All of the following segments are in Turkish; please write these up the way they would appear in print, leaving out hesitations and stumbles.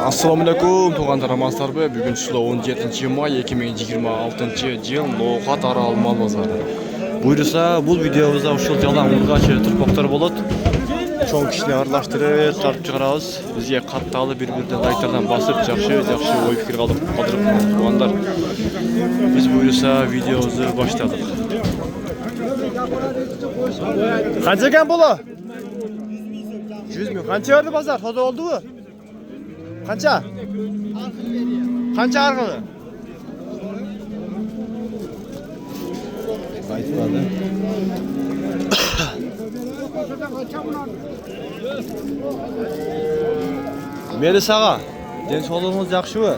Assalamualaikum tuğanlar Ramazlar be. Bugün Sula 17 may 2026 yıl Noğat Aral mal bazarı. Buyursa bu videomuzda uşul jalan urgaçı turpoklar bolot. Çoğun kişiler arlaştırır, tartып çıkarabız. Bizge kattalı bir-birden like'lardan basıp жақшы oy fikir kalıp tuğanlar. Biz buyursa videomuzu başladık. Kança ekan bulu? 100 ming. Kança verdi bazar? Soda oldu mu? Kança? Kança arkalı? Aytmadı. Meri sağa. Densoğluğunuz yaxşı mı?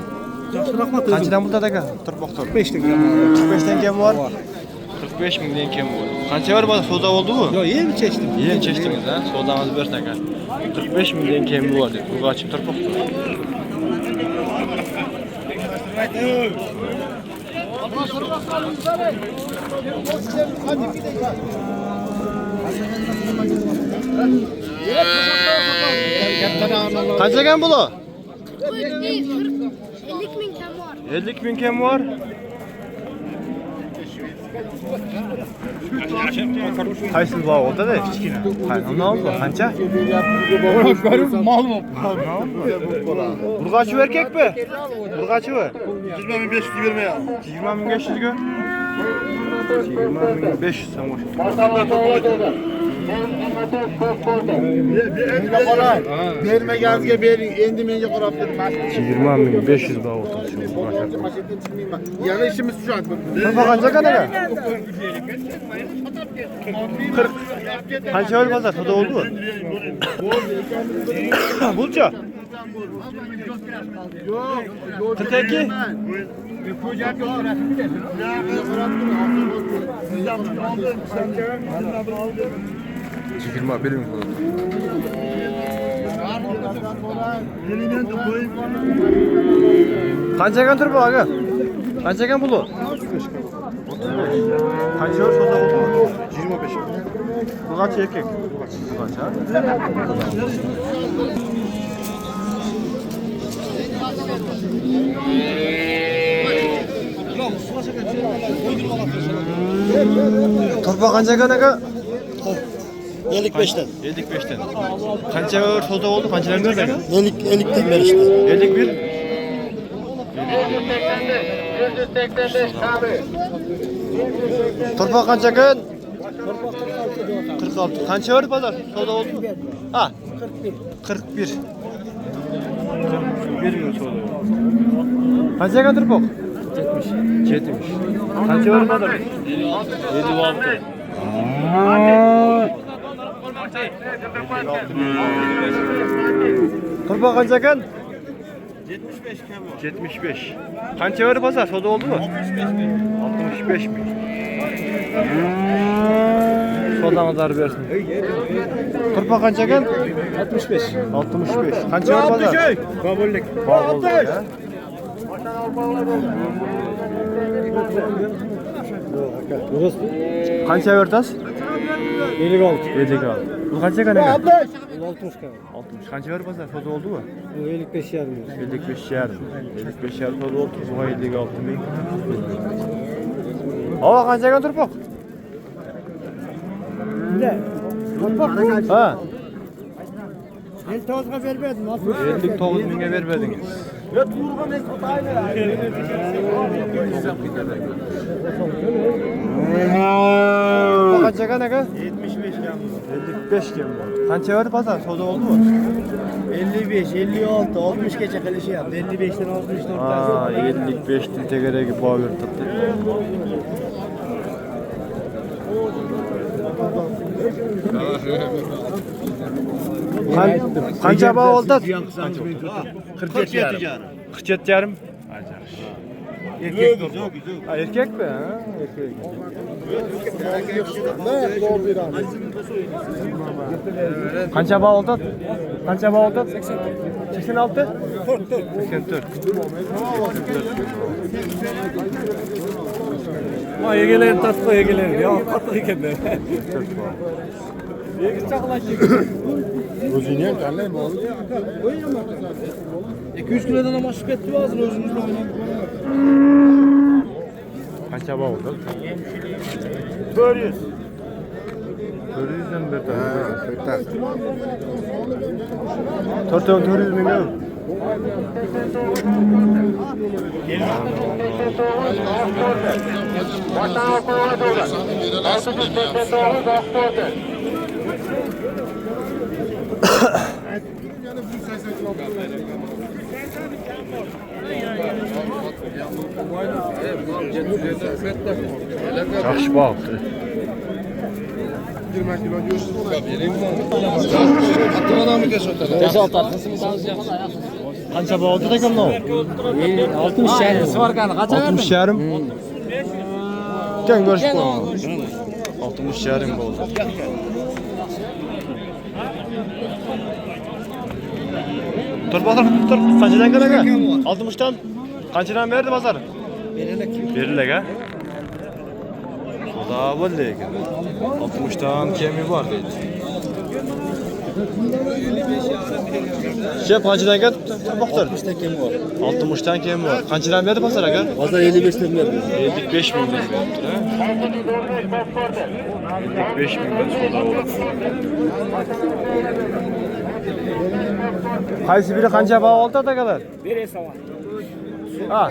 Yaxşı rahmat. Kançadan bulda da turpoktor? 45 tenge. 45 tengem var. 45 ming tengem var. Kança var bana soda oldu mu? Yo, yeni çeştim. Yeni çeştiniz ha? Sodanızı versin aka. 45 ming tengem var. Bu kaçıp turpoktor. Kança ekan bulu? 50 bin kem var. 50 bin kem var. Kaysın bu oldu da kichkina. Ne oldu? Kança? Mal mı? Burgaçı erkek mi? Burgaçı mı? 20.500 verme ya. 20.500 gö. 20.500 sen boş. Berme gazga bering, endi menga qarab tur. 20.500 bağ oldu şu burgaçı. Yana işimiz şu an. Turpa kanca kadar? 40. Kança öyle bazar tadı oldu mu? Bulca. 42. Çekilme benim bu. Kança kan turpa aga? Kança kan bulu? Kança öyle soda oldu mu? 25. Bu kaç erkek? Bu kaç ha? Torpa kanca kan aga? 55'ten. 55'ten. Kança öyle soda oldu? Kançalar nerede aga? 50'den beri işte. 51. Torpa kanca kan? 46. Kança öyle pazar? Soda oldu mu? Ha? 41. 41 mi soda? Kança kan turpok? 70. 70. Kança öyle pazar? 56. Turpa kanca kan? 75 kem var. 75. Kança öyle pazar? Soda oldu mu? 65 mi? Sodanızlar versin. Turpa kança kan? 65. 65. Kança öyle pazar? Kabullik. Bağlı. Kança vertas? 56. 56. Bu kança kan? 60 kem. 60. Kança ver pazar? Soda oldu mu? Bu 55 yarım. 55 yarım. 55 yarım soda oldu. Bu 56 bin. Ava kança kan turpok? Ne? Toprak. Ha. 59'a vermedim. 59 binge vermediniz. Ya Tuğrul'a ne satayla ya? Bu kança kan aga? 75 kem. 55 kim var? Kança verdi pazar? Soda oldu mu? 55, 56, 60 geçe kalışı yap. 55'ten 64 Aa, 55'ten tekereki power tuttu. Kança bağ oldu? 47 canım. 47 yarım. Erkek mi? Ha, erkek mi? Ha? Erkek. Kança bağ oldu? Kança bağ oldu? 86? 84. Ma yegelerin tatlı yegelerin ya tatlı yegenler. Özünü kanlayım oğlum. 200 kilodan ama şüphetli bazı özümüzde oynayalım. Qancha bo'ldi? 400. 400'den bir Ha, kötü. 400 milyon. Yaxshi balıktı. 20 kilo diyorsun. Qancha bo'ldi ekan bu? 60 şehri svarkanı kaça verdin? 60 yarım. Gel görüşüp koyalım. 60 yarım oldu. Dur bakalım, dur. Kaçıdan kadar? 60'tan. Kaçıdan verdi pazar? Verilek ha? O da böyle ekan. 60'tan kemi var deydi. Şef kaçıdan gel? Baktır. 60'ta kemi var. 60'tan kemi var. Kaçıdan verdi pazar aga? Pazar 55'ten verdi. 55 milyon verdi. 55 milyon soda olur. Qaysi biri qancha baho oldi ata kadar? Biri savan. Ha.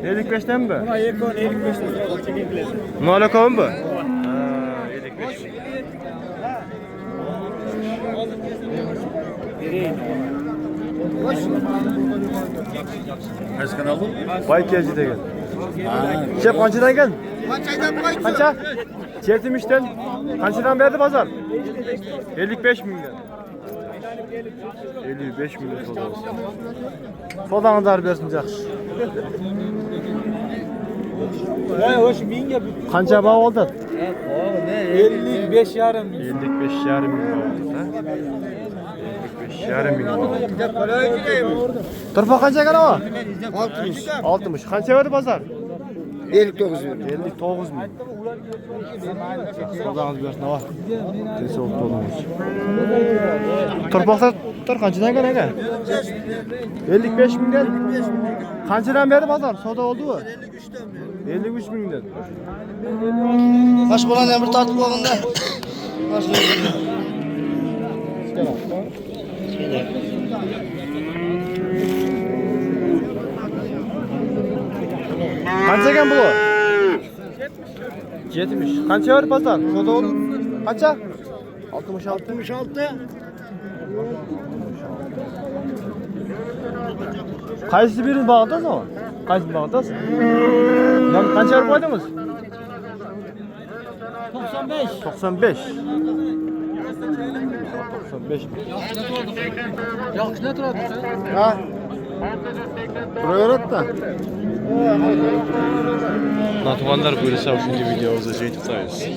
55'ten mi? Buna yakın 55'ten çekebilir. Nala kavun mu? Ha, 55 milyon. Kaç kanal bu? Bay kelci de gel. Şef kaçıdan gel? Kaça? 70'ten. Kaçıdan verdi pazar? 55 milyon. 55 milyon soda olsun. Sodanızlar versin yaxşı. Vay hoş minge. Qancha baho oldi? Ne 55 yarım. 55 yarım milyon oldu ha. 55 yarım milyon oldu. Turpa qancha ekan o? 60. 60. Qancha verdi pazar? 59 verdi. 59 milyon. Sodanız versin ha. Tez oldu olmuş. Turpaqlar tur qanchadan ekan aka? 55 milyon. Qanchadan berdi pazar? Soda oldu mu? 53 milyon. Baş bolan emir tartib olganda. Baş Qancha ekan bu? 70. Qancha berdi pazar? Soda oldu. Qancha? 66. 66. Qaysi birini bağladınız o? Qaysi bağladınız? Lan qancha berib qo'ydingiz? 95. 95. 95. Yaxshi ne turadi? Ha? Turaveradi da. Natuğanlar buyursa şimdi videomuzu şey tutayız.